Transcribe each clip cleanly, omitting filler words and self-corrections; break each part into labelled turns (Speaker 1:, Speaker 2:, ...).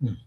Speaker 1: Mm.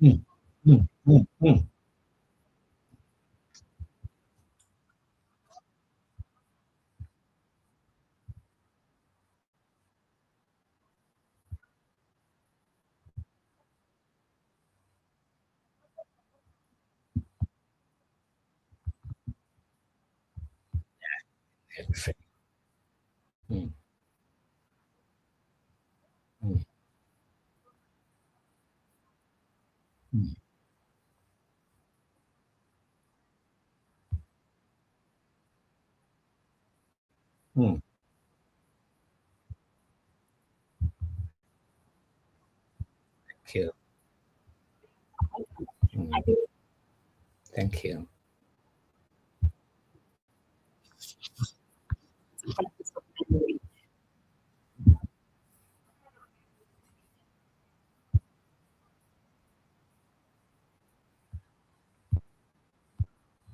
Speaker 1: Mm. Mm. Mm. Mm. Everything. Mm. Mm. Mm. Mm. Thank you. Mm. Thank you.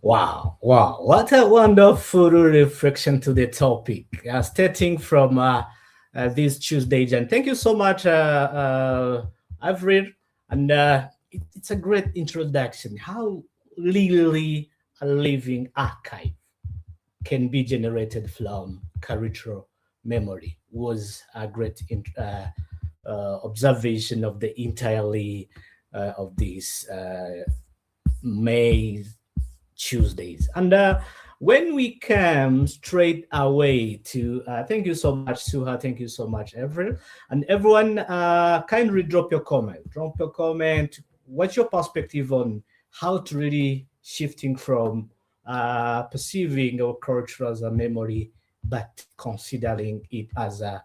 Speaker 1: Wow, wow, what a wonderful reflection to the topic, starting from this Tuesday. And thank you so much, Avril. And it's a great introduction. How really a living archive can be generated from cultural memory was a great observation of the entirely of this May Tuesdays. And when we come straight away to, thank you so much, Suha. Thank you so much, Avril. And everyone, kindly drop your comment. Drop your comment. What's your perspective on how to really shifting from perceiving our culture as a memory, but considering it as a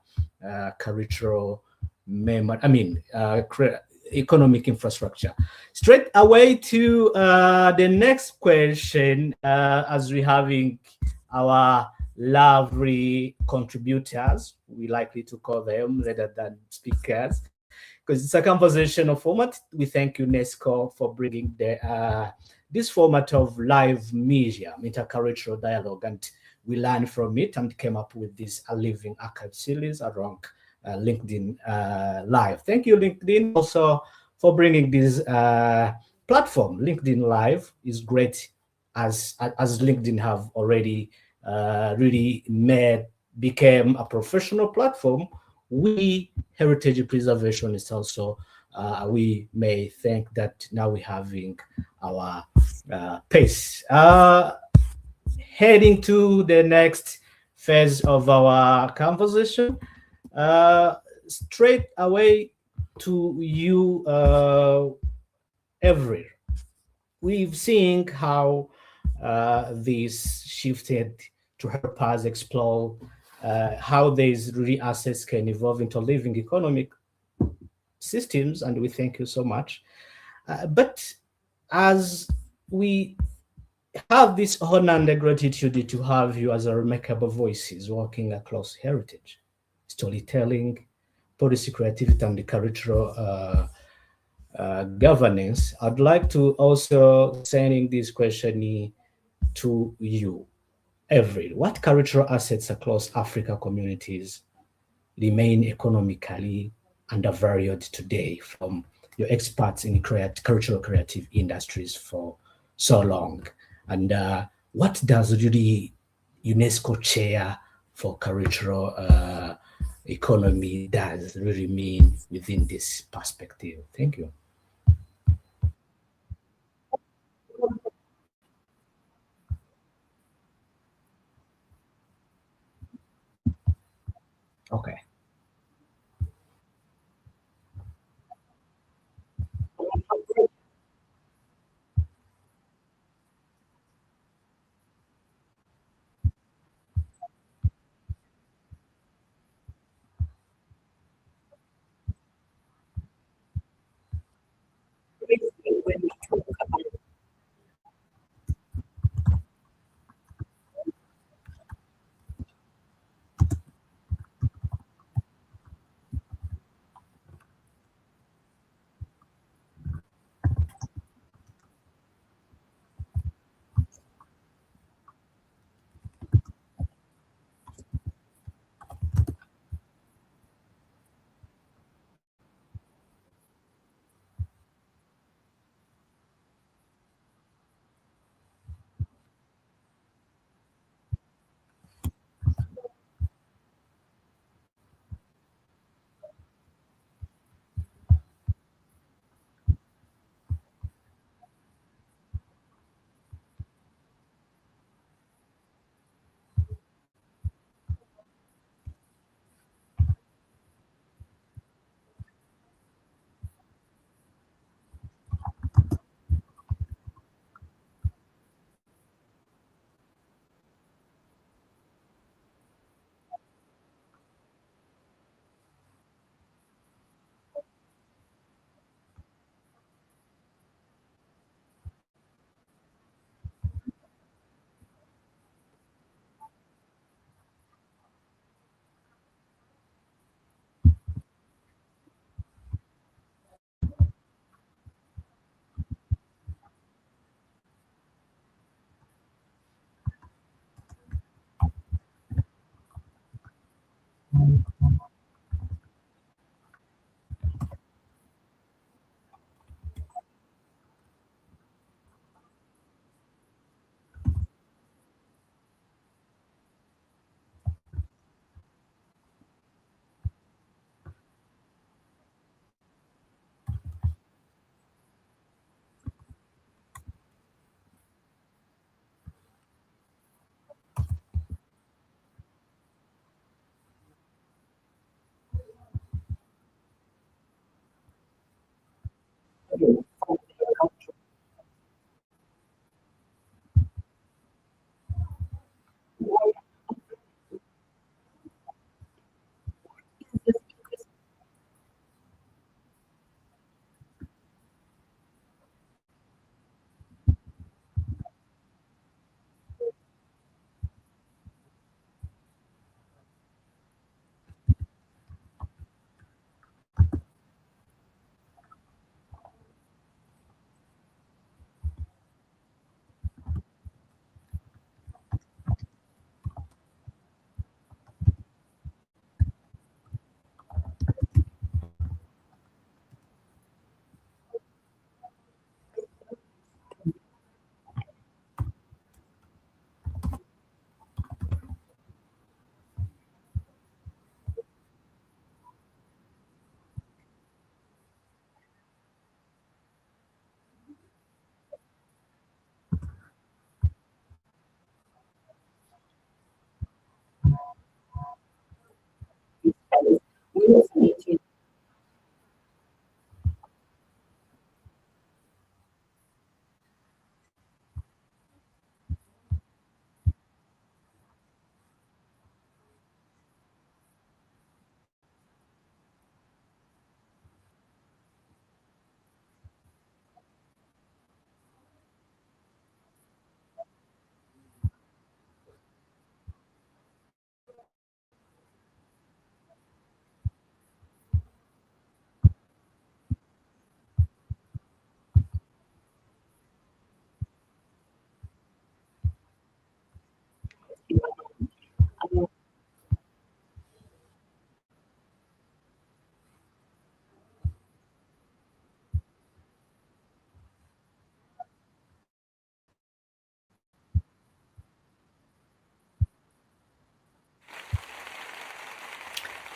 Speaker 1: cultural memory. I mean, economic infrastructure. Straight away to the next question, as we having our lovely contributors, we likely to call them rather than speakers, because it's a conversational format. We thank UNESCO for bringing this format of live media, intercultural dialogue, and we learned from it and came up with this a living archive series around LinkedIn Live. Thank you, LinkedIn, also for bringing this platform. LinkedIn Live is great, as LinkedIn have already really made became a professional platform. We heritage preservation is also we may think that now we're having our pace. Heading to the next phase of our conversation, straight away to you, Everett. We've seen how this shifted to help us explore how these really assets can evolve into living economic systems, and we thank you so much. But as we have this honor and the gratitude to have you as a remarkable voices working across heritage, storytelling, policy creativity, and the cultural governance, I'd like to also sending this question to you, Everett. What cultural assets across Africa communities remain economically undervalued today from your experts in cultural creative industries for so long? And what does really UNESCO chair for cultural economy does really mean within this perspective? Thank you. Okay.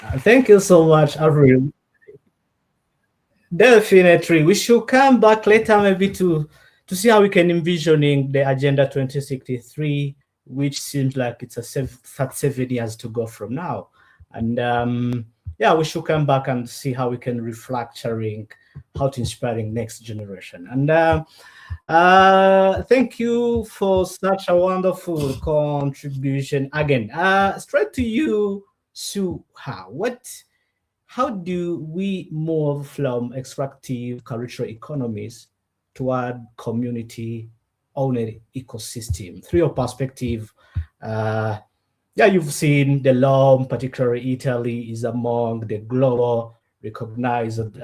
Speaker 1: Thank you so much, Avril. Definitely, we should come back later, maybe to see how we can envisioning the Agenda 2063, which seems like it's 7 years to go from now, and yeah, we should come back and see how we can refactoring, how to inspiring next generation, and thank you for such a wonderful contribution again. Straight to you, Suha. How do we move from extractive cultural economies toward community-owned ecosystem? Through your perspective, uh, yeah, you've seen the law, particularly Italy, is among the global recognized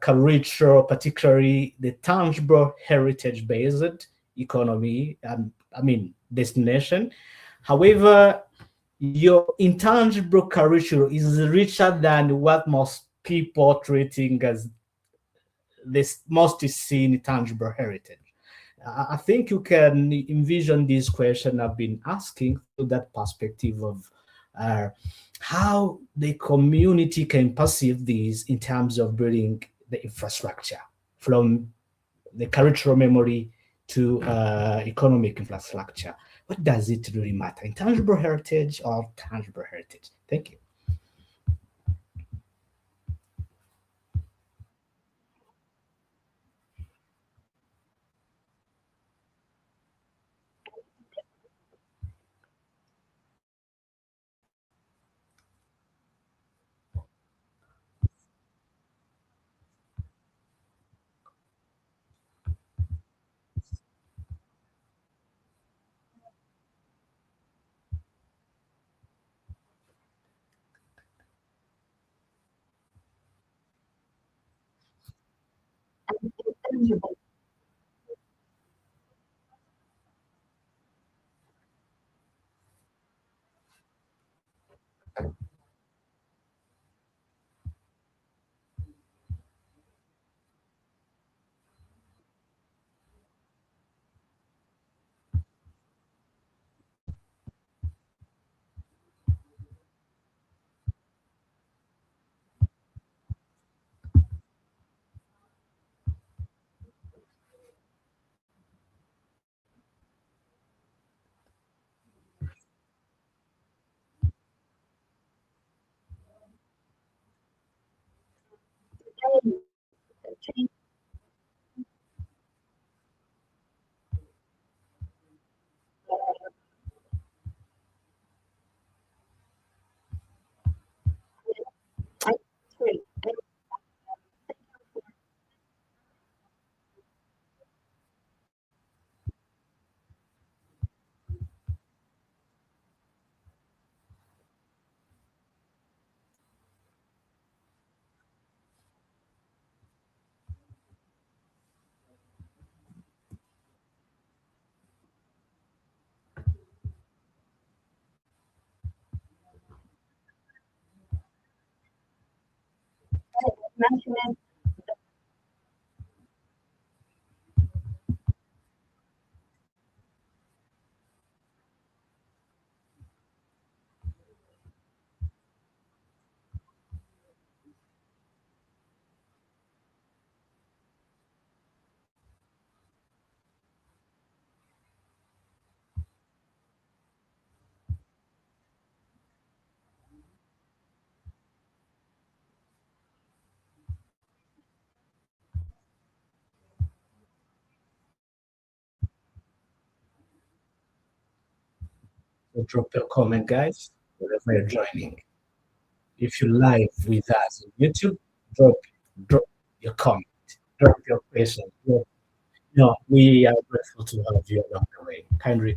Speaker 1: culture, particularly the tangible heritage-based economy, and I mean destination. However, your intangible culture is richer than what most people treating as this most seen tangible heritage. I think you can envision this question I've been asking through that perspective of uh, how the community can perceive these in terms of building the infrastructure from the cultural memory to economic infrastructure. What does it really matter? Intangible heritage or tangible heritage? Thank you. So drop your comment, guys, wherever you're joining. If you live with us on YouTube, drop drop your comment, drop your question. No, we are grateful to have you along the way. Kindly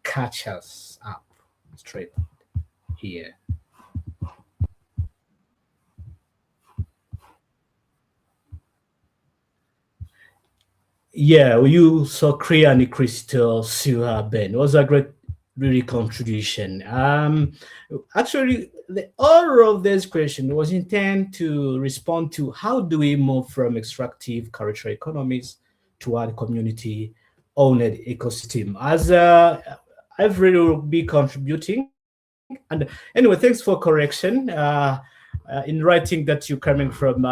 Speaker 1: catch us up straight here. Yeah, you so clear and crystal Sua Ben. It was a great really contribution. Actually the order of this question was intended to respond to how do we move from extractive cultural economies toward community owned ecosystem. As I've really will be contributing And anyway, thanks for correction. In writing that you're coming from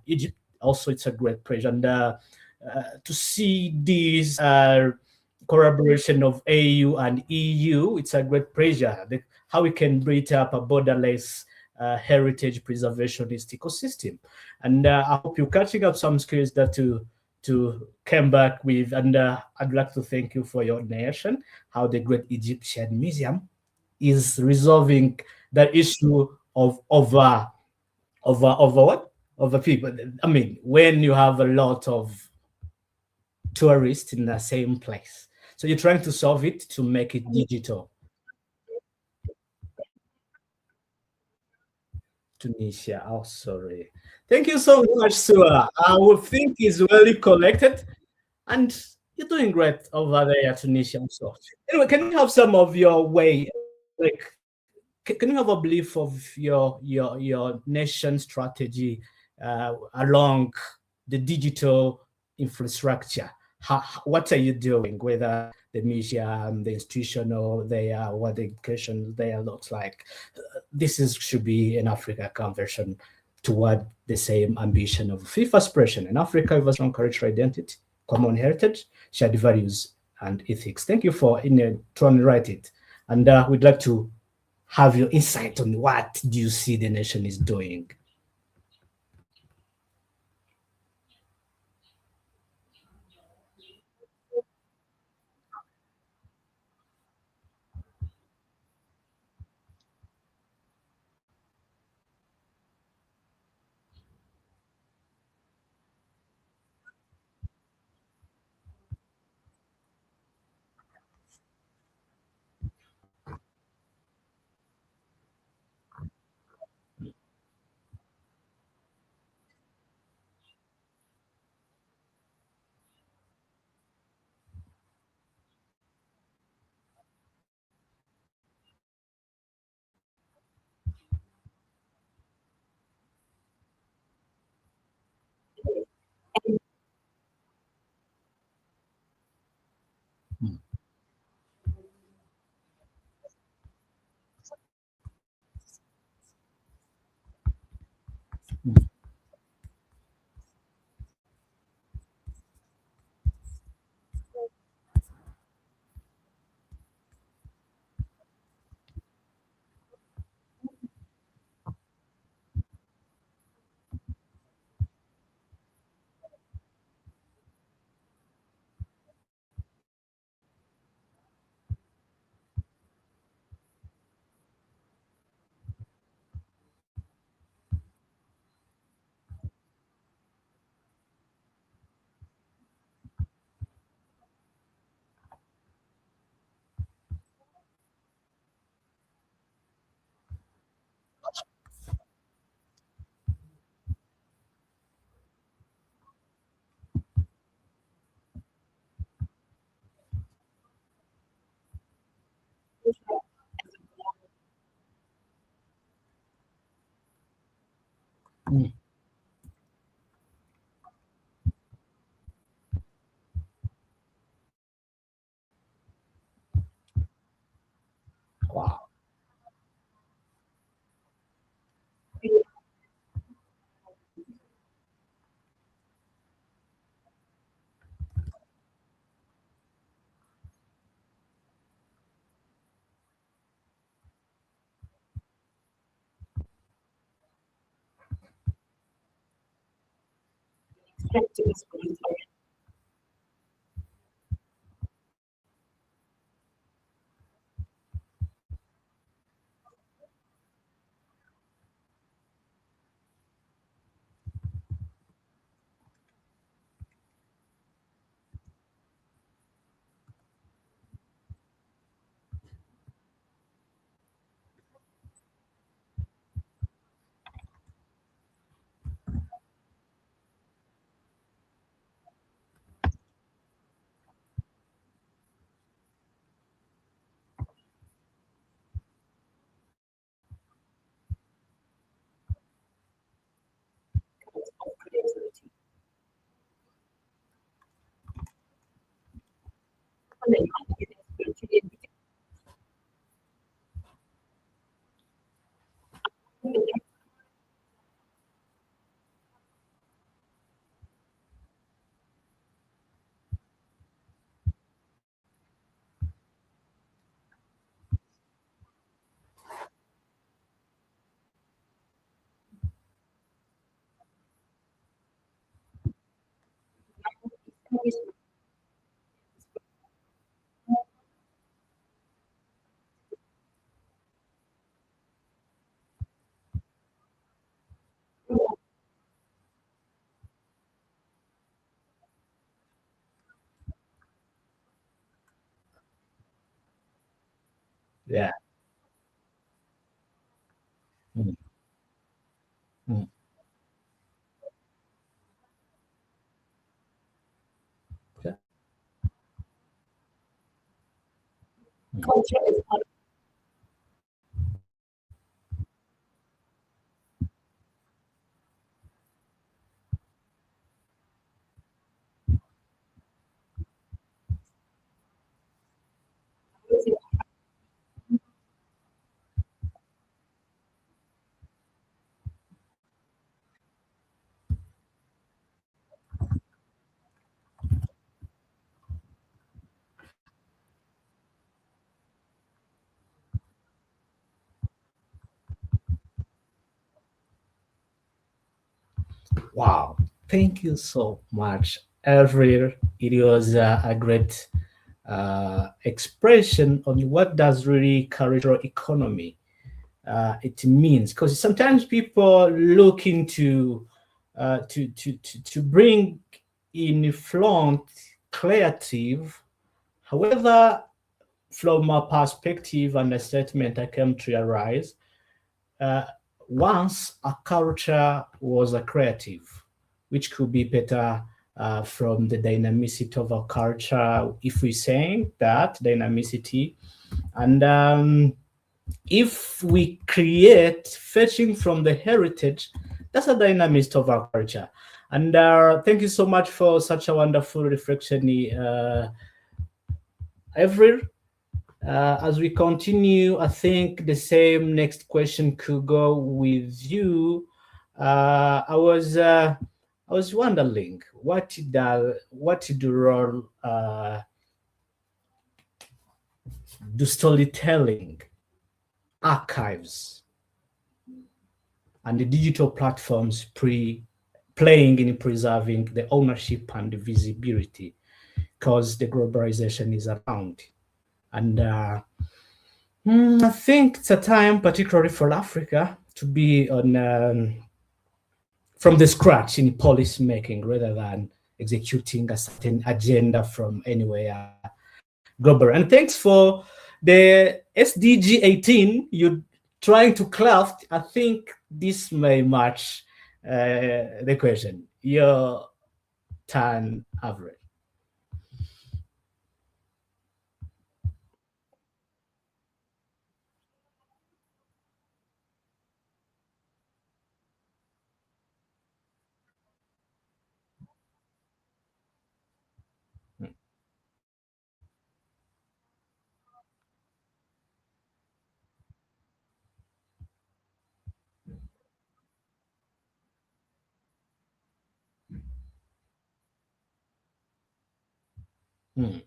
Speaker 1: Egypt, also it's a great pleasure. And to see this collaboration of AU and EU, it's a great pleasure. How we can build up a borderless heritage preservationist ecosystem. And I hope you're catching up some skills that to come back with. And I'd like to thank you for your narration, how the Great Egyptian Museum is resolving the issue of over what? Over people. I mean, when you have a lot of tourists in the same place. So you're trying to solve it to make it digital. Tunisia. Oh, sorry. Thank you so much, Sua. I would think is really collected, and you're doing great over there, Tunisia. Also, anyway, can you have some of your way, like, can you have a belief of your nation strategy along the digital infrastructure? What are you doing? Whether the museum, the institutional, they are what the education they looks like. This is should be an Africa conversion toward the same ambition of fifth aspiration in Africa with a strong cultural identity, common heritage, shared values, and ethics. Thank you for trying to write it, and we'd like to have your insight on what do you see the nation is doing. Mm. Wow. Yeah. Mm, mm, yeah. Wow. Thank you so much, Avril. It was a great expression on what does really cultural economy it means, because sometimes people look into to bring in front creative. However, from a perspective and a statement I came to realize, uh, once a culture was a creative, which could be better from the dynamicity of a culture, if we saying that dynamicity, and if we create fetching from the heritage, that's a dynamist of our culture. And thank you so much for such a wonderful reflection, Avril. As we continue, I think the same next question could go with you. I was wondering what the role do storytelling, archives, and the digital platforms playing in preserving the ownership and the visibility, because the globalization is around. And I think it's a time, particularly for Africa, to be on from the scratch in policy making rather than executing a certain agenda from anywhere global. And thanks for the SDG 18 you're trying to craft. I think this may match the question. Your turn, Average. Mm,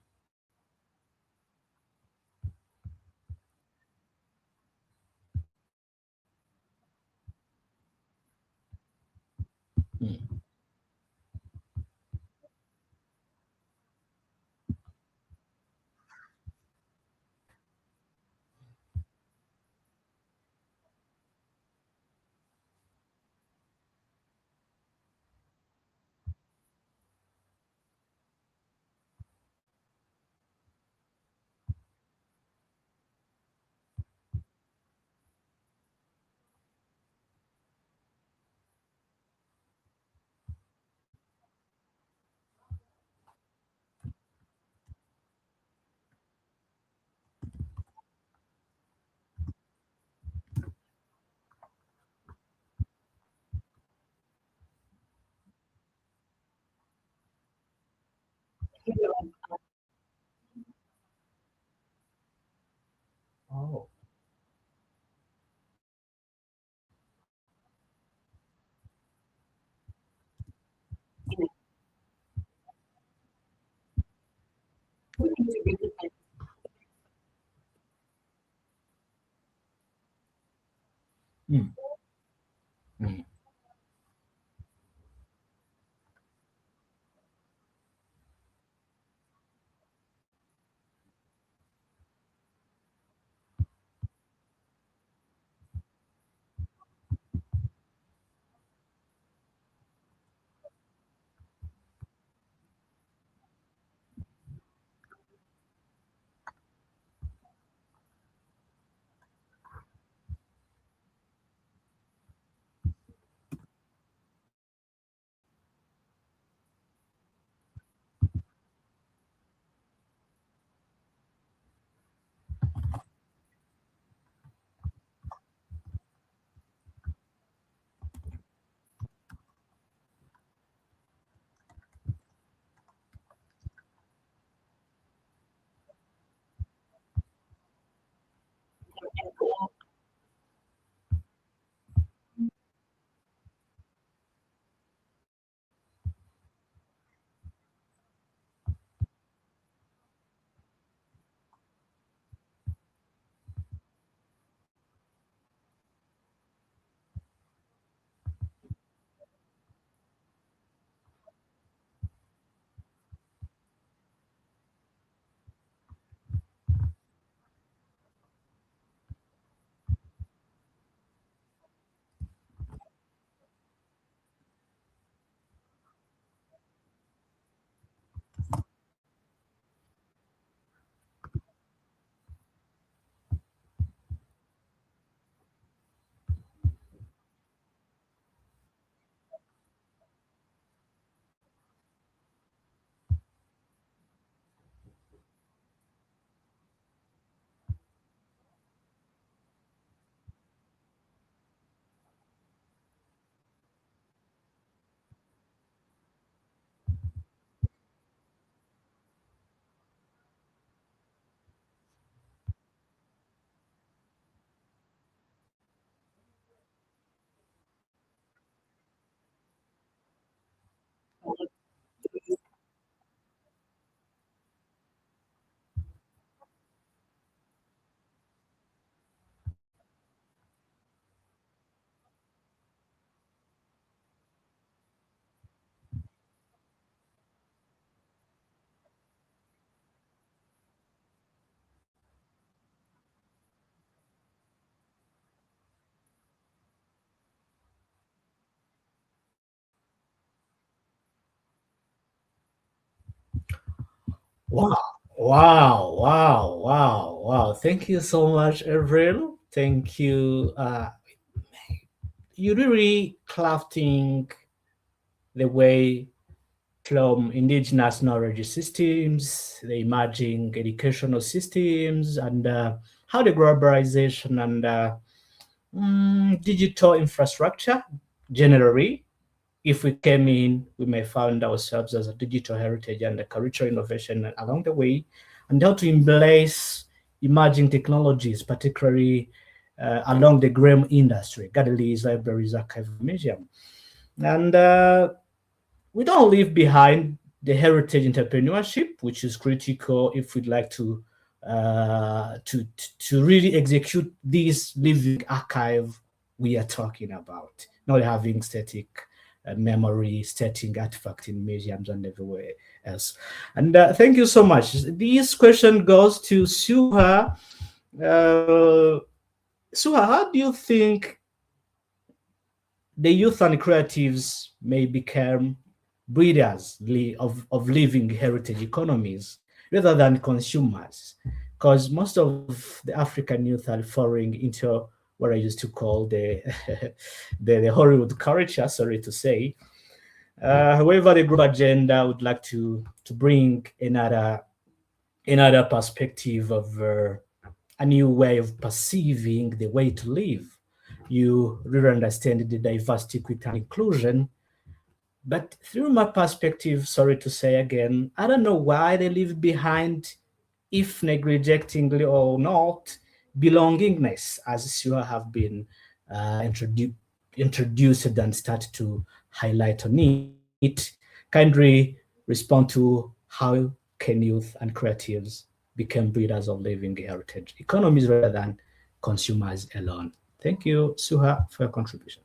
Speaker 1: mm, oh, Mm, mm. Wow, wow, wow, wow, wow. Thank you so much, Avril. Thank you. You really crafting the way from indigenous knowledge systems, the emerging educational systems, and how the globalization and digital infrastructure generally, if we came in, we may find ourselves as a digital heritage and a cultural innovation along the way, and how to embrace emerging technologies, particularly along the GRAM industry, galleries, libraries, archive, museum. And we don't leave behind the heritage entrepreneurship, which is critical if we'd like to really execute this living archive we are talking about, not having static memory, static artifact in museums and everywhere else. And thank you so much. This question goes to Suha. Uh, Suha, how do you think the youth and creatives may become breeders of living heritage economies rather than consumers? Because most of the African youth are falling into what I used to call the the Hollywood culture, sorry to say. However, the group agenda would like to bring another perspective of a new way of perceiving the way to live. You really understand the diversity, equity, and inclusion. But through my perspective, sorry to say again, I don't know why they leave behind, if neglectingly or not, belongingness, as you have been introduced and started to highlight on it. Kindly respond to how can youth and creatives become breeders of living heritage economies rather than consumers alone. Thank you, Suha, for your contribution.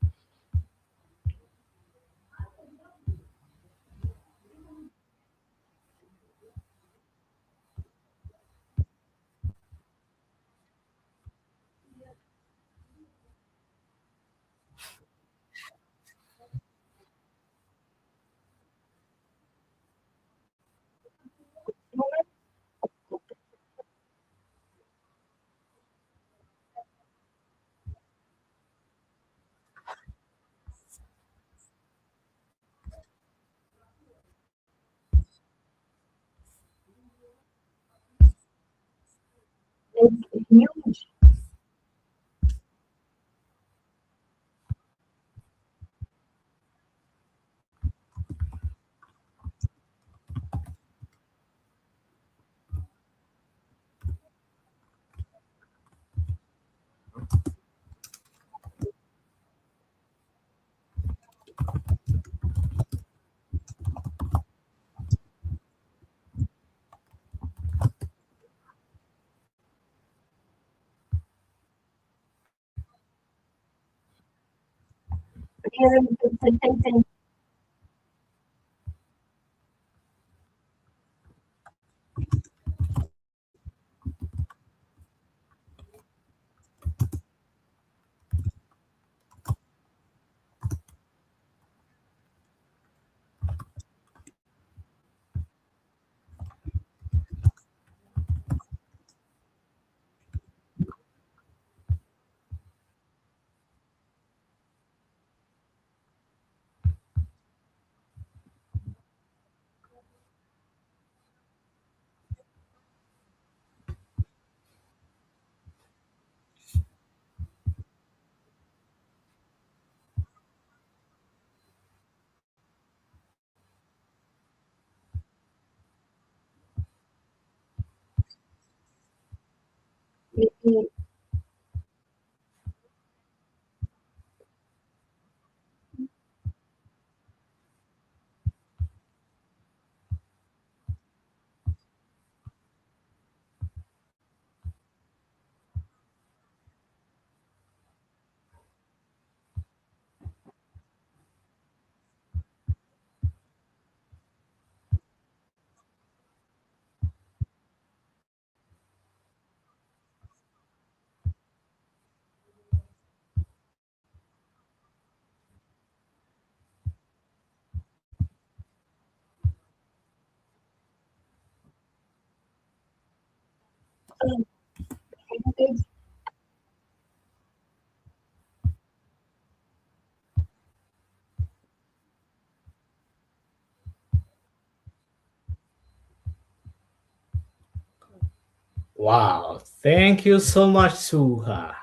Speaker 1: Wow, thank you so much, Suha.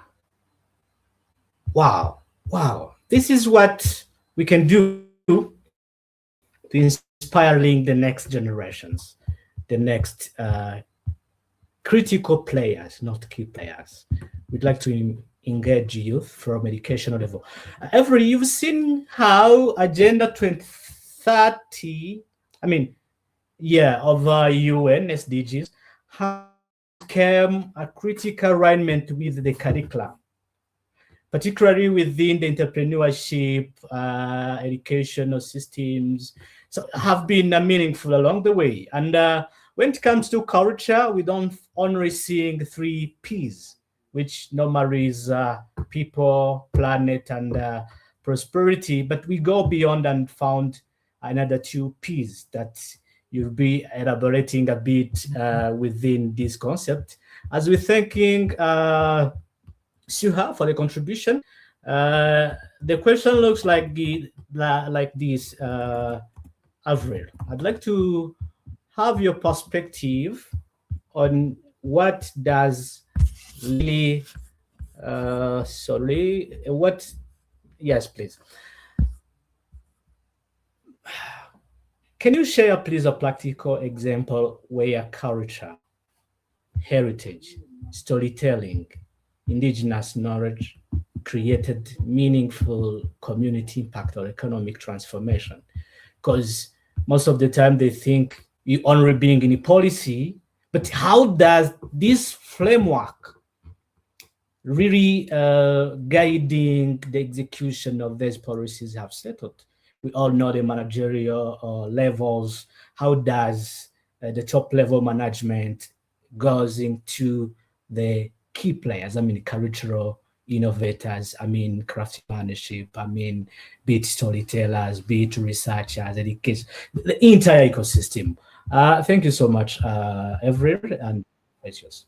Speaker 1: Wow, wow. This is what we can do to inspiring the next generations, the next critical players, not key players. We'd like to engage youth from educational level. Every you've seen how Agenda 2030, I mean, yeah, of UN SDGs, has become a critical alignment with the curriculum, particularly within the entrepreneurship, educational systems, so have been meaningful along the way. And when it comes to culture, we don't only seeing three P's, which normally is people, planet, and prosperity, but we go beyond and found another two P's that you'll be elaborating a bit within this concept. As we're thinking, Suha, for the contribution. The question looks like like this, Avril. I'd like to have your perspective on what does really, sorry, what, yes, please. Can you share, please, a practical example where culture, heritage, storytelling, indigenous knowledge created meaningful community impact or economic transformation? Because most of the time they think you only being in a policy But how does this framework really guiding the execution of these policies have settled? We all know the managerial levels. How does the top level management goes into the key players? I mean, cultural innovators, I mean, craftsmanship, I mean, be it storytellers, be it researchers, educators, the entire ecosystem. Thank you so much, Avril and Precious.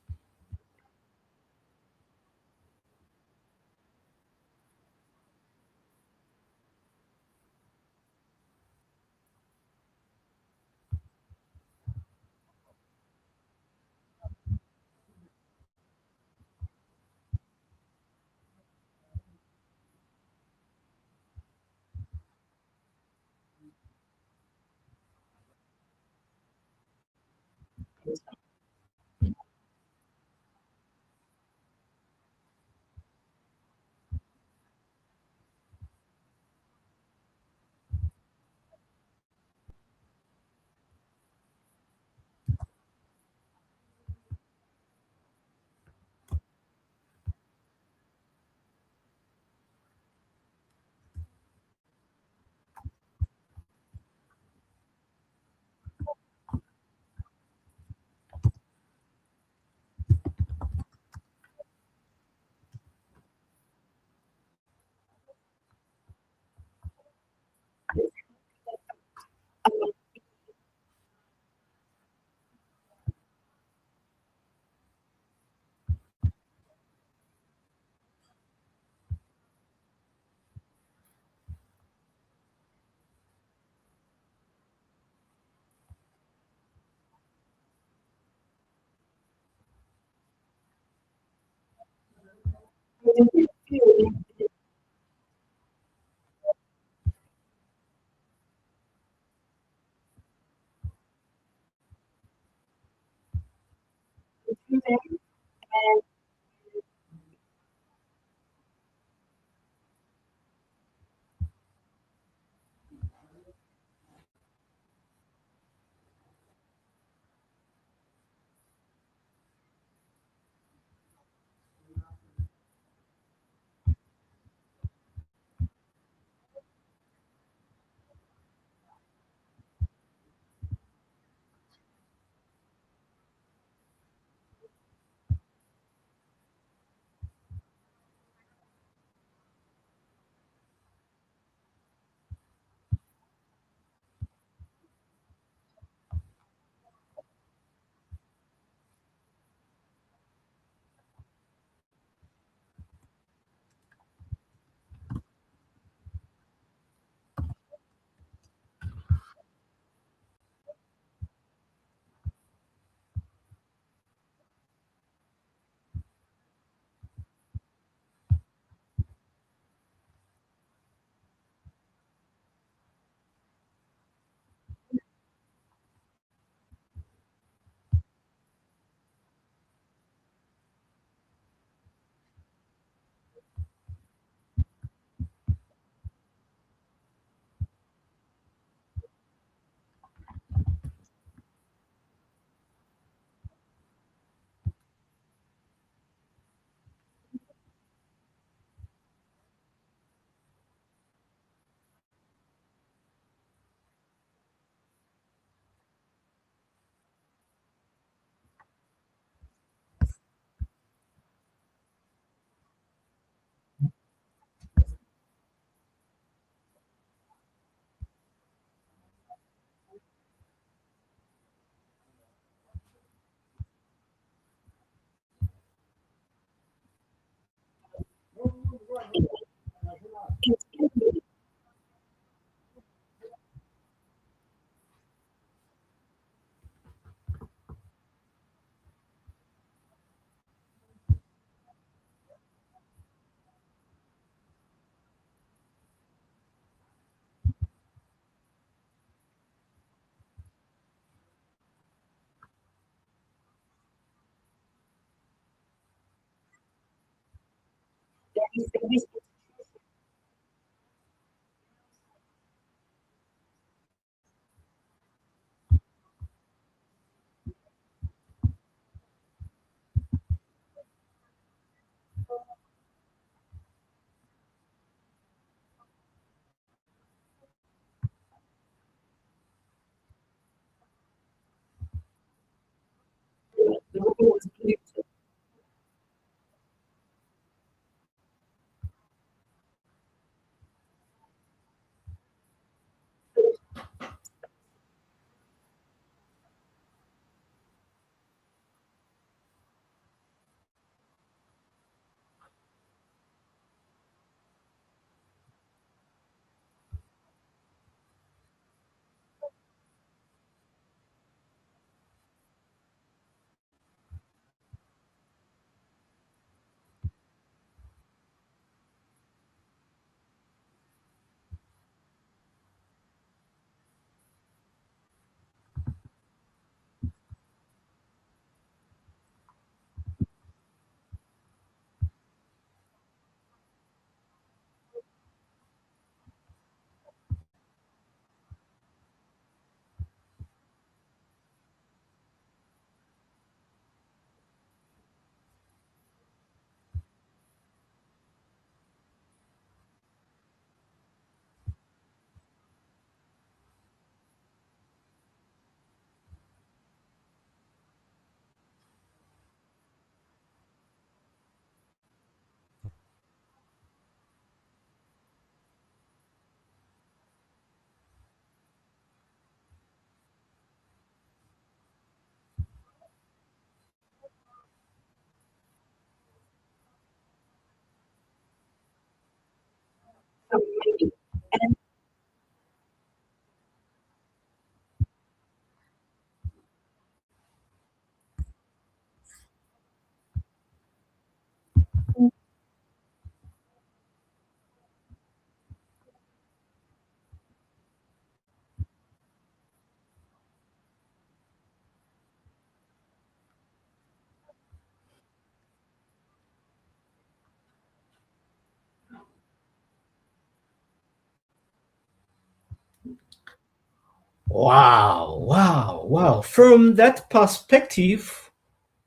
Speaker 1: Wow, wow, wow. From that perspective,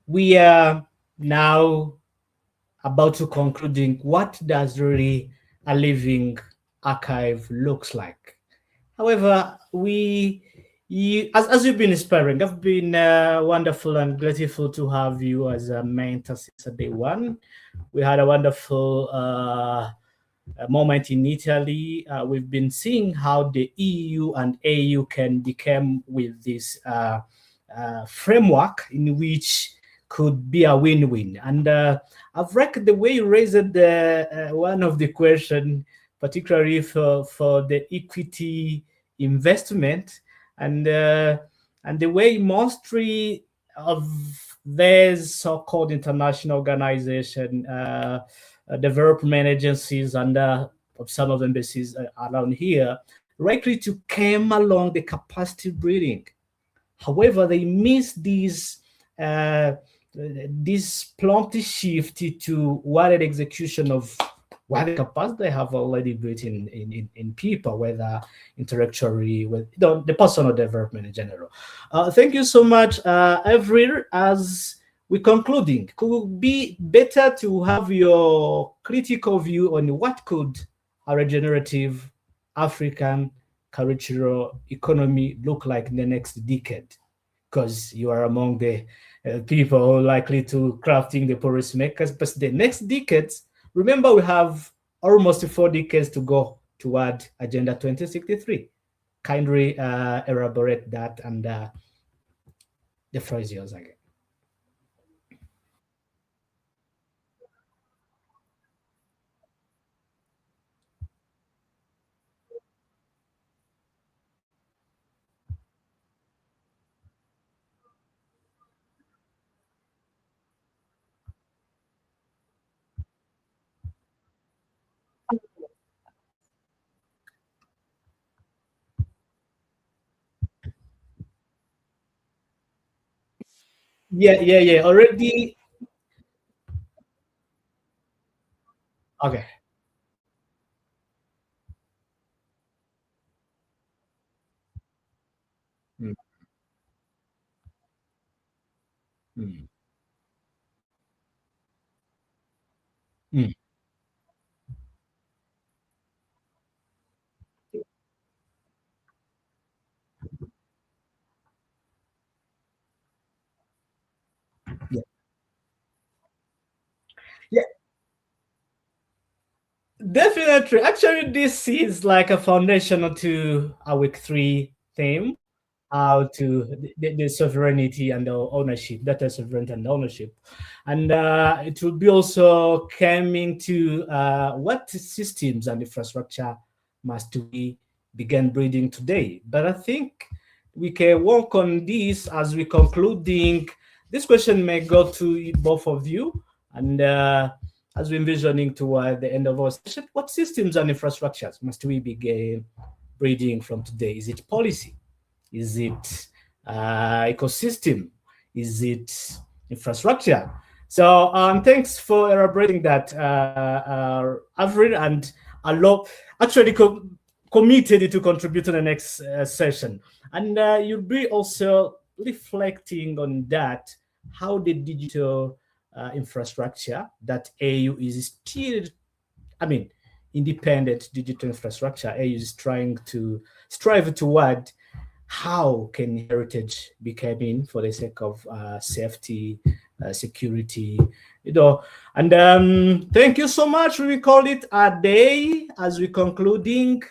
Speaker 1: we are now about to concluding what does really a living archive looks like. However, as you've been inspiring, I've been wonderful and grateful to have you as a mentor since day one. We had a wonderful moment in Italy. We've been seeing how the EU and AU can become with this framework in which could be a win-win. And I've read the way you raised one of the question, particularly for the equity investment, and uh, and the way mostly of there's so-called international organization development agencies and of some of the embassies around here likely to came along the capacity building. However, they miss uh, this prompt shift to what an execution of what the capacity they have already built in people, whether intellectually, with the personal development in general. Thank you so much, Avril. As we concluding, could be better to have your critical view on what could a regenerative African cultural economy look like in the next decade? Because you are among the people who are likely to crafting the policy makers. But the next decades, remember, we have almost 4 decades to go toward Agenda 2063. Kindly elaborate that, and the floor is yours again. Yeah, yeah, yeah. Already. Okay. Mm, mm, mm. Yeah. Yeah, definitely. Actually, this is like a foundation to our week 3 theme, how to the sovereignty and the ownership, data sovereignty and ownership. And it will be also coming to what systems and infrastructure must we begin building today. But I think we can work on this as we concluding. This question may go to both of you, and as we're envisioning toward the end of our session, what systems and infrastructures must we begin building from today? Is it policy? Is it ecosystem? Is it infrastructure? So thanks for elaborating that, Avril, and a lot actually committed to contribute to the next session. And you'll be also reflecting on that, how the digital infrastructure that AU is still, I mean, independent digital infrastructure AU is trying to strive toward, how can heritage be came in for the sake of safety, security, you know. And thank you so much. We call it a day as we concluding.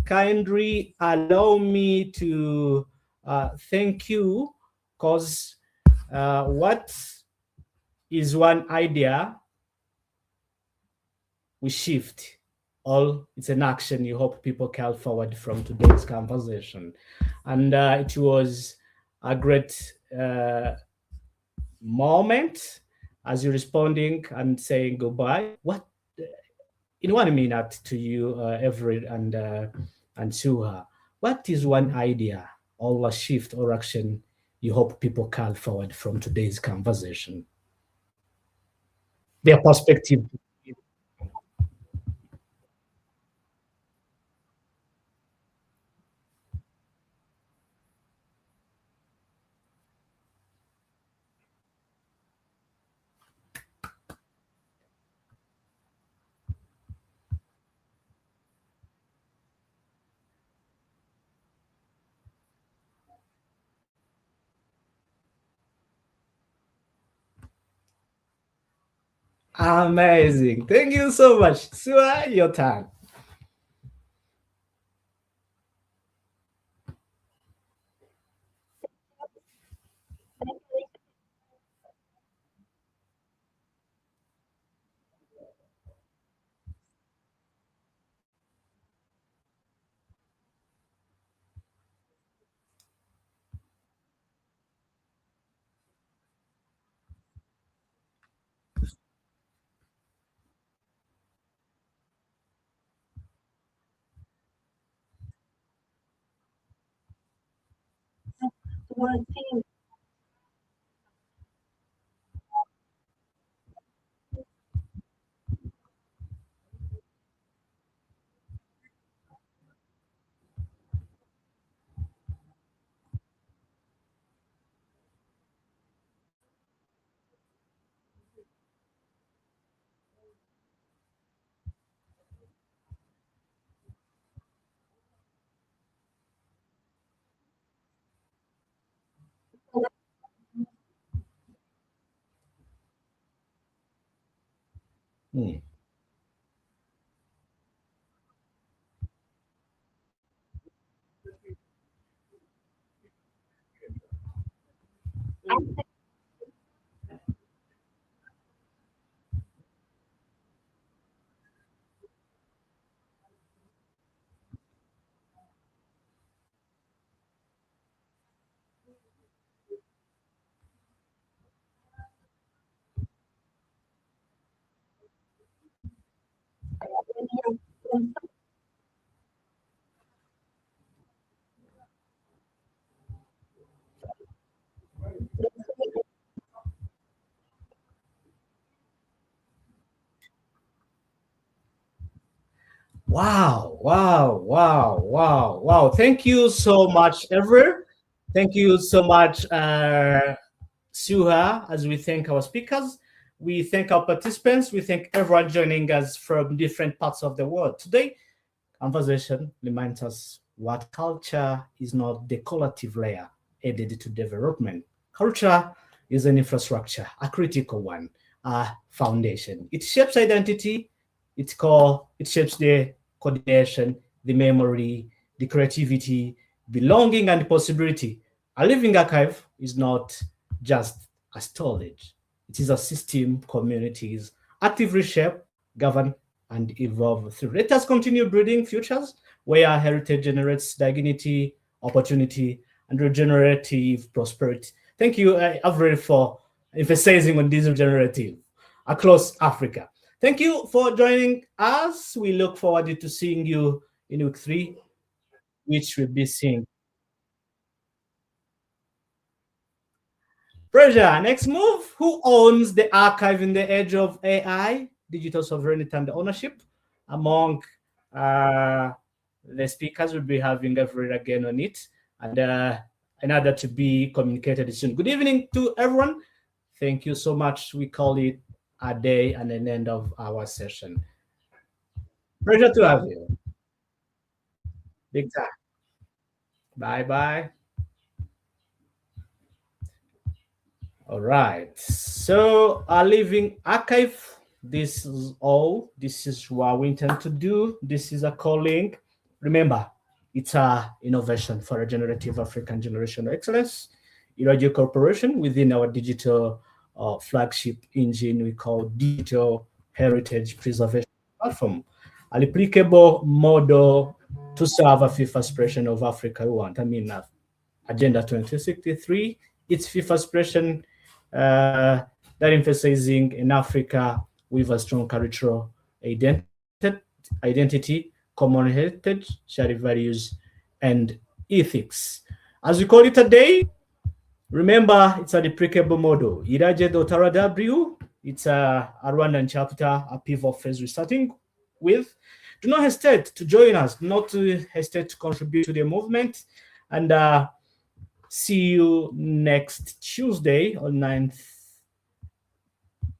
Speaker 1: Kindly allow me to thank you, because what is one idea we shift all, it's an action you hope people carry forward from today's conversation. And it was a great moment as you're responding and saying goodbye. What in 1 minute to you, Everett and Suha, what is one idea or a shift or action you hope people carry forward from today's conversation? Their perspective. Amazing. Thank you so much. Sua, your turn. Hmm. Wow, wow, wow, wow, wow. Thank you so much, Ever. Thank you so much, Suha, as we thank our speakers. We thank our participants. We thank everyone joining us from different parts of the world. Today, conversation reminds us what culture is not decorative layer added to development. Culture is an infrastructure, a critical one, a foundation. It shapes identity, it shapes the coordination, the memory, the creativity, belonging, and the possibility. A living archive is not just a storage. It is a system communities actively shape, govern, and evolve through. Let us continue building futures where our heritage generates dignity, opportunity, and regenerative prosperity. Thank you, Avril, for emphasizing on this regenerative across Africa. Thank you for joining us. We look forward to seeing you in week 3, which will be seeing Pressure. Next move. Who owns the archive in the age of AI, digital sovereignty, and ownership? Among uh, the speakers, we'll be having Everett again on it, and another to be communicated soon. Good evening to everyone. Thank you so much. We call it a day and an end of our session. Pleasure to have you. Big time. Bye bye. All right. So our living archive. This is all. This is what we intend to do. This is a calling. Remember, it's a innovation for a generative African generational excellence. IRAGE Corporation within our digital flagship engine we call Digital Heritage Preservation Platform. An applicable model to serve a fifth aspiration of Africa we want. I mean, Agenda 2063, its fifth aspiration that emphasizing in Africa with a strong cultural identity, common heritage, shared values, and ethics. As we call it today, remember it's a deprecable model. Iraje.rw, it's a Rwandan chapter, a pivot phase we're starting with. Do not hesitate to join us, not to hesitate to contribute to the movement. And see you next Tuesday on 9th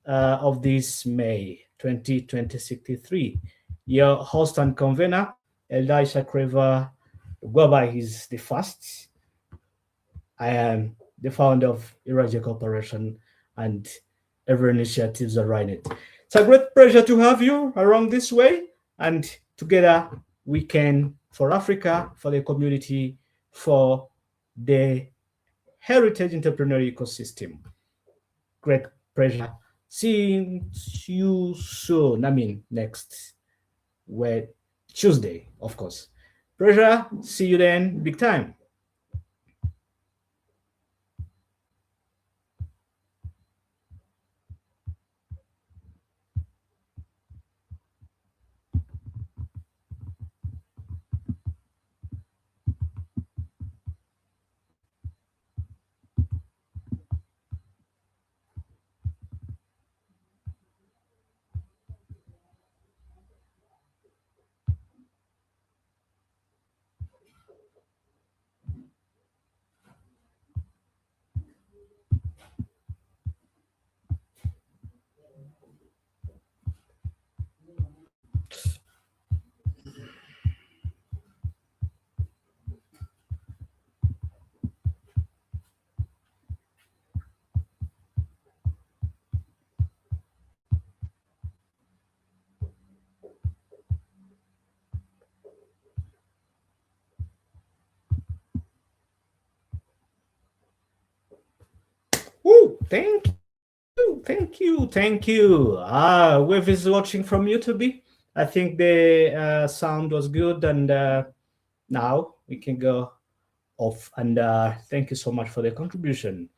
Speaker 1: of this May 2063. Your host and convener, Elisha Kraver Gwaba, is the first. I am the founder of IRAGE Corporation and every initiatives around it. It's a great pleasure to have you around this way, and together we can, for Africa, for the community, for the heritage entrepreneur ecosystem. Great pleasure. See you soon. I mean, next Tuesday, of course. Pleasure. See you then. Big time. Woo, thank you, thank you. Whoever's watching from YouTube, I think the sound was good, and now we can go off. And thank you so much for the contribution.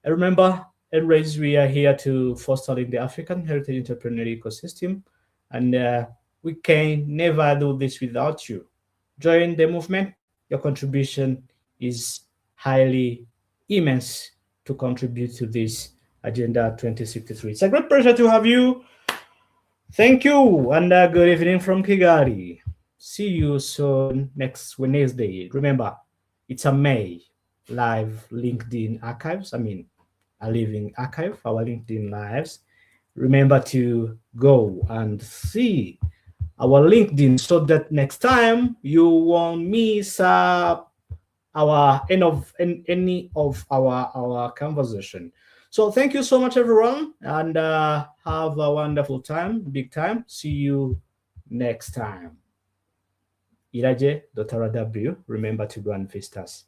Speaker 1: And remember, ndangamurage, we are here to fostering the African heritage entrepreneur ecosystem, and we can never do this without you. Join the movement. Your contribution is highly immense to contribute to this Agenda 2063. It's a great pleasure to have you. Thank you, and good evening from Kigali. See you soon next Wednesday. Remember, it's a May live LinkedIn archives. I mean, a living archive, our LinkedIn lives. Remember to go and see our LinkedIn so that next time you won't miss any of our conversation. So thank you so much, everyone, and have a wonderful time, big time. See you next time. IRAGE.RW, remember to go and visit us.